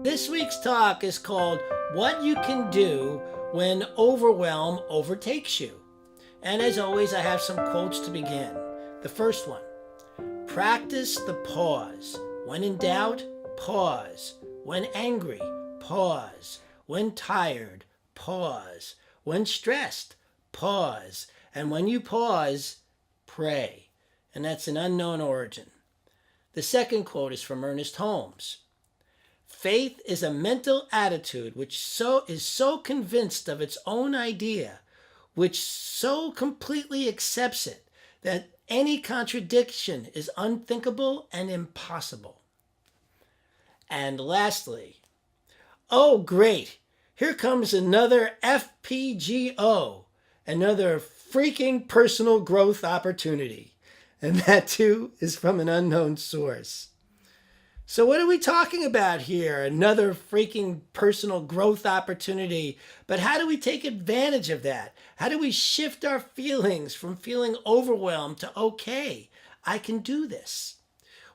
This week's talk is called What You Can Do When Overwhelm Overtakes You. And as always, I have some quotes to begin. The first one: practice the pause. When in doubt, pause. When angry, pause. When tired, pause. When stressed, pause. And when you pause, pray. And that's an unknown origin. The second quote is from Ernest Holmes. Faith is a mental attitude which is so convinced of its own idea, which so completely accepts it, that any contradiction is unthinkable and impossible. And lastly, oh great, here comes another FPGO, another freaking personal growth opportunity. And that too is from an unknown source. So what are we talking about here? Another freaking personal growth opportunity. But how do we take advantage of that? How do we shift our feelings from feeling overwhelmed to, okay, I can do this?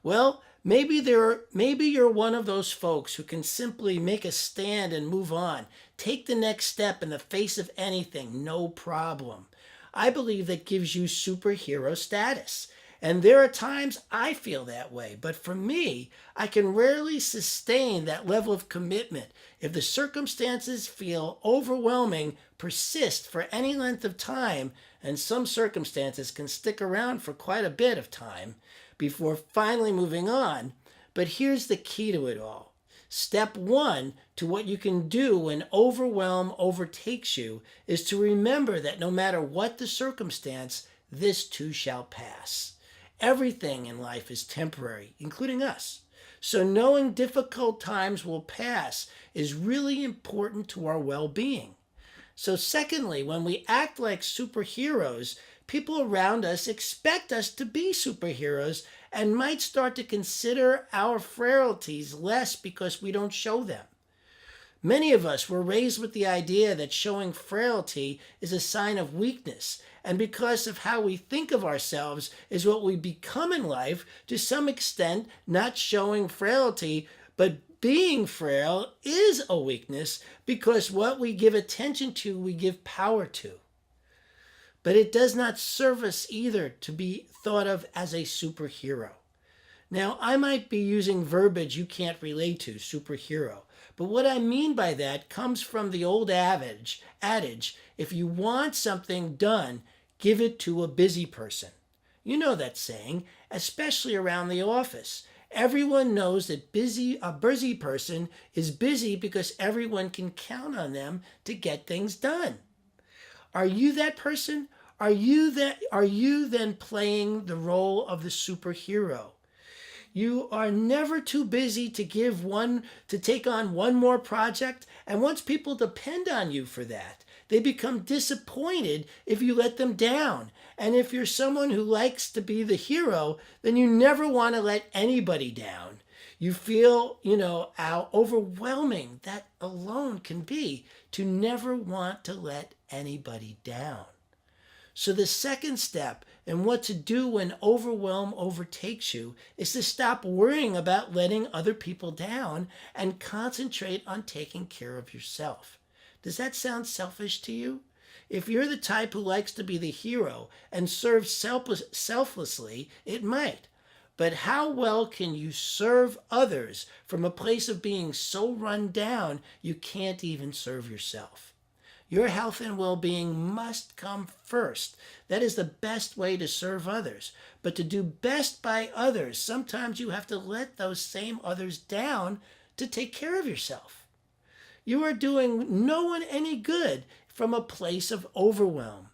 Well, maybe you're one of those folks who can simply make a stand and move on. Take the next step in the face of anything, no problem. I believe that gives you superhero status. And there are times I feel that way, but for me, I can rarely sustain that level of commitment if the circumstances feel overwhelming, persist for any length of time, and some circumstances can stick around for quite a bit of time before finally moving on. But here's the key to it all. Step one to what you can do when overwhelm overtakes you is to remember that no matter what the circumstance, this too shall pass. Everything in life is temporary, including us. So knowing difficult times will pass is really important to our well-being. So secondly, when we act like superheroes, people around us expect us to be superheroes and might start to consider our frailties less because we don't show them. Many of us were raised with the idea that showing frailty is a sign of weakness, and because of how we think of ourselves is what we become in life, to some extent, not showing frailty, but being frail is a weakness because what we give attention to, we give power to. But it does not serve us either to be thought of as a superhero. Now, I might be using verbiage you can't relate to, superhero. But what I mean by that comes from the old adage, if you want something done, give it to a busy person. You know that saying, especially around the office. Everyone knows that a busy person is busy because everyone can count on them to get things done. Are you that person? Are you then playing the role of the superhero? You are never too busy to take on one more project, and once people depend on you for that, they become disappointed if you let them down. And if you're someone who likes to be the hero, then you never want to let anybody down. You feel, how overwhelming that alone can be to never want to let anybody down. So the second step in what to do when overwhelm overtakes you is to stop worrying about letting other people down and concentrate on taking care of yourself. Does that sound selfish to you? If you're the type who likes to be the hero and serve selflessly, it might. But how well can you serve others from a place of being so run down you can't even serve yourself? Your health and well-being must come first. That is the best way to serve others. But to do best by others, sometimes you have to let those same others down to take care of yourself. You are doing no one any good from a place of overwhelm.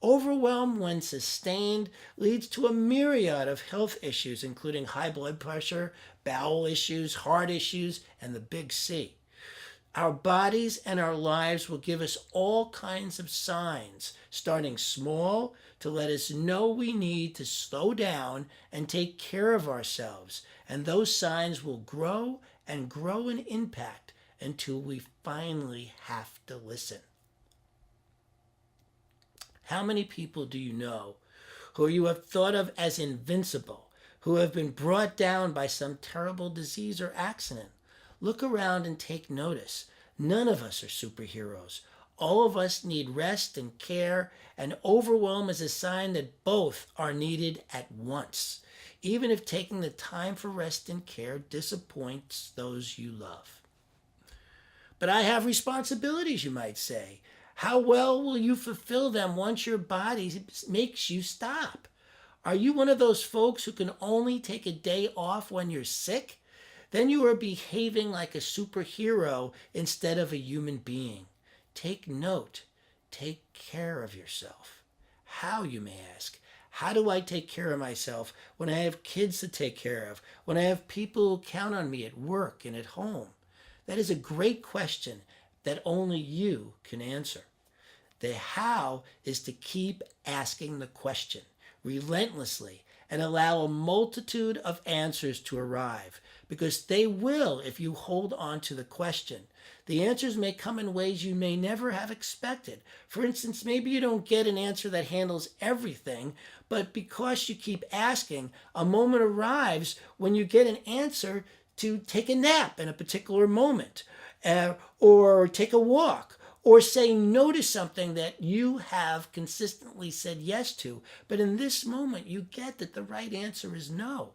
Overwhelm, when sustained, leads to a myriad of health issues, including high blood pressure, bowel issues, heart issues, and the big C. Our bodies and our lives will give us all kinds of signs, starting small to let us know we need to slow down and take care of ourselves. And those signs will grow and grow in impact until we finally have to listen. How many people do you know who you have thought of as invincible, who have been brought down by some terrible disease or accident? Look around and take notice. None of us are superheroes. All of us need rest and care, and overwhelm is a sign that both are needed at once, even if taking the time for rest and care disappoints those you love. But I have responsibilities, you might say. How well will you fulfill them once your body makes you stop? Are you one of those folks who can only take a day off when you're sick? Then you are behaving like a superhero instead of a human being. Take note. Take care of yourself. How, you may ask? How do I take care of myself when I have kids to take care of, when I have people who count on me at work and at home? That is a great question that only you can answer. The how is to keep asking the question relentlessly and allow a multitude of answers to arrive, because they will if you hold on to the question. The answers may come in ways you may never have expected. For instance, maybe you don't get an answer that handles everything, but because you keep asking, a moment arrives when you get an answer to take a nap in a particular moment, or take a walk, or say no to something that you have consistently said yes to. But in this moment, you get that the right answer is no.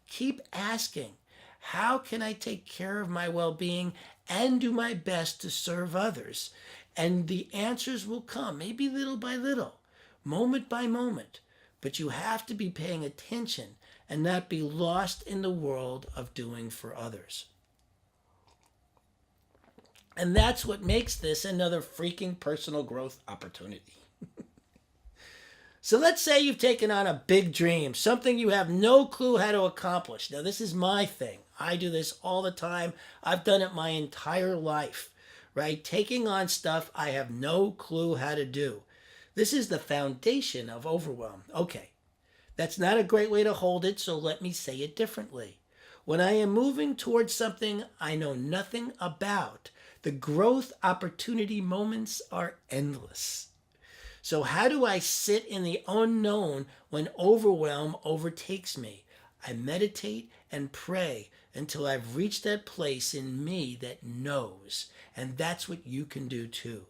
Keep asking, how can I take care of my well-being and do my best to serve others? And the answers will come, maybe little by little, moment by moment. But you have to be paying attention and not be lost in the world of doing for others. And that's what makes this another freaking personal growth opportunity. So let's say you've taken on a big dream, something you have no clue how to accomplish. Now, this is my thing. I do this all the time. I've done it my entire life, right? Taking on stuff I have no clue how to do. This is the foundation of overwhelm. Okay, that's not a great way to hold it, so let me say it differently. When I am moving towards something I know nothing about, the growth opportunity moments are endless. So how do I sit in the unknown when overwhelm overtakes me? I meditate and pray until I've reached that place in me that knows. And that's what you can do too.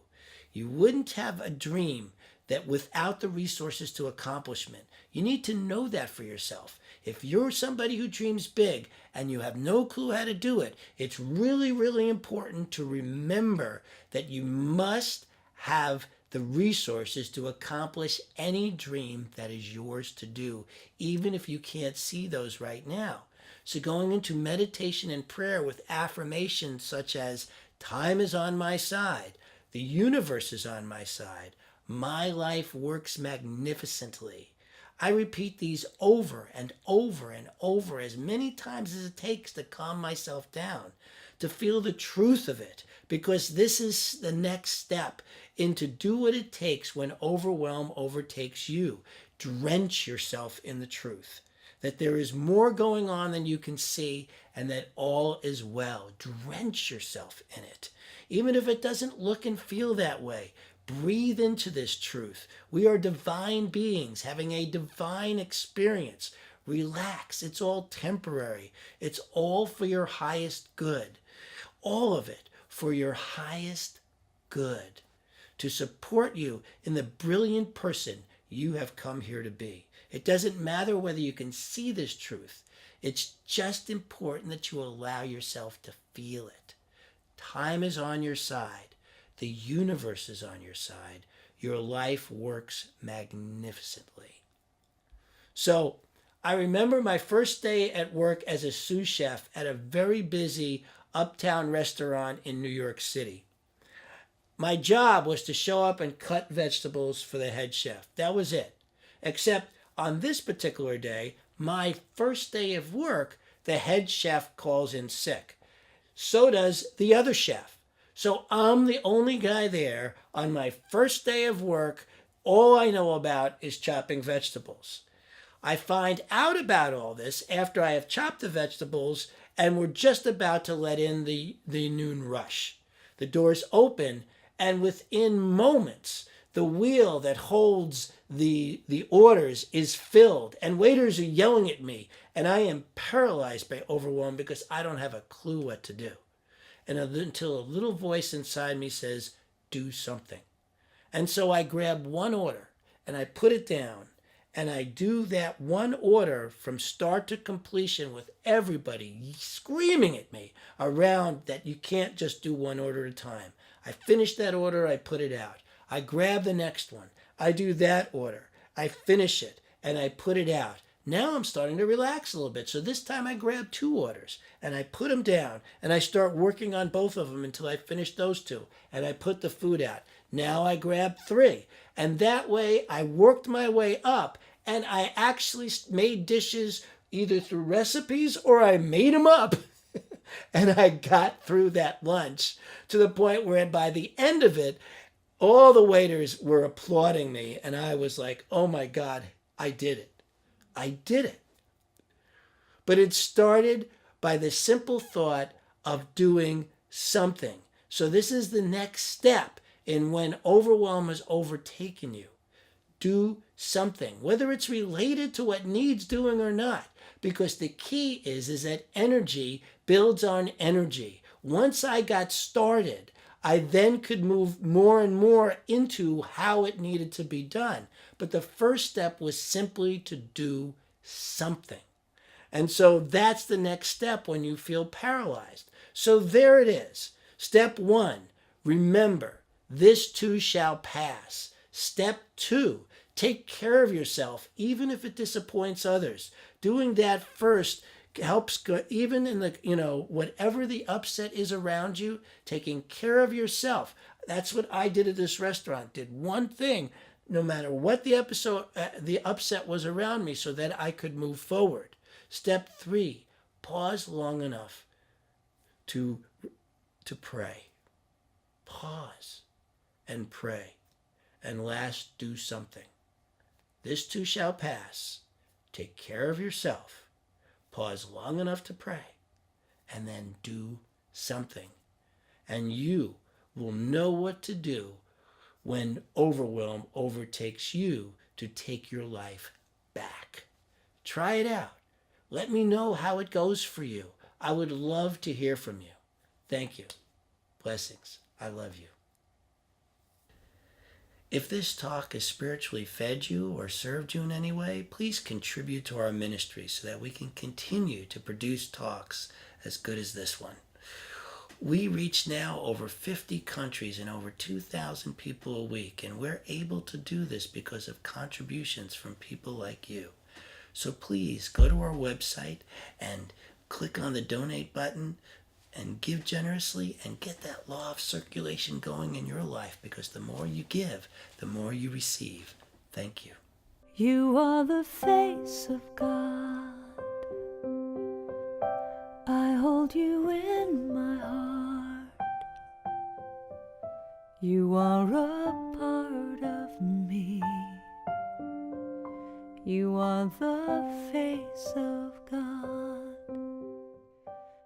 You wouldn't have a dream that without the resources to accomplishment. You need to know that for yourself. If you're somebody who dreams big and you have no clue how to do it, it's really, really important to remember that you must have the resources to accomplish any dream that is yours to do, even if you can't see those right now. So going into meditation and prayer with affirmations such as, time is on my side, the universe is on my side, my life works magnificently. I repeat these over and over and over as many times as it takes to calm myself down, to feel the truth of it, because this is the next step into do what it takes when overwhelm overtakes you. Drench yourself in the truth, that there is more going on than you can see and that all is well. Drench yourself in it. Even if it doesn't look and feel that way, breathe into this truth. We are divine beings having a divine experience. Relax. It's all temporary. It's all for your highest good. All of it for your highest good. To support you in the brilliant person you have come here to be. It doesn't matter whether you can see this truth. It's just important that you allow yourself to feel it. Time is on your side. The universe is on your side. Your life works magnificently. So, I remember my first day at work as a sous chef at a very busy uptown restaurant in New York City. My job was to show up and cut vegetables for the head chef. That was it. Except on this particular day, my first day of work, the head chef calls in sick. So does the other chef. So I'm the only guy there on my first day of work. All I know about is chopping vegetables. I find out about all this after I have chopped the vegetables and we're just about to let in the noon rush. The doors open, and within moments, the wheel that holds the orders is filled, and waiters are yelling at me, and I am paralyzed by overwhelm because I don't have a clue what to do. And until a little voice inside me says, do something. And so I grab one order and I put it down, and I do that one order from start to completion with everybody screaming at me around that you can't just do one order at a time. I finish that order, I put it out. I grab the next one. I do that order. I finish it and I put it out. Now I'm starting to relax a little bit. So this time I grab 2 orders and I put them down and I start working on both of them until I finish those 2 and I put the food out. Now I grab 3, and that way I worked my way up, and I actually made dishes either through recipes or I made them up. And I got through that lunch to the point where by the end of it, all the waiters were applauding me, and I was like, oh my God, I did it. I did it. But it started by the simple thought of doing something. So this is the next step in when overwhelm has overtaken you. Do something, whether it's related to what needs doing or not, because the key is that energy builds on energy. Once I got started, I then could move more and more into how it needed to be done. But the first step was simply to do something. And so that's the next step when you feel paralyzed. So there it is. Step 1, remember, this too shall pass. Step 2, take care of yourself, even if it disappoints others. Doing that first helps even in the, whatever the upset is around you, taking care of yourself. That's what I did at this restaurant. Did one thing, no matter what the upset was around me, so that I could move forward. Step 3, pause long enough to pray. Pause and pray. And last, do something. This too shall pass. Take care of yourself. Pause long enough to pray. And then do something. And you will know what to do when overwhelm overtakes you to take your life back. Try it out. Let me know how it goes for you. I would love to hear from you. Thank you. Blessings. I love you. If this talk has spiritually fed you or served you in any way, please contribute to our ministry so that we can continue to produce talks as good as this one. We reach now over 50 countries and over 2,000 people a week, and we're able to do this because of contributions from people like you. So please go to our website and click on the donate button and give generously and get that law of circulation going in your life, because the more you give, the more you receive. Thank you. You are the face of God. I hold you in my heart. You are a part of me. You are the face of God.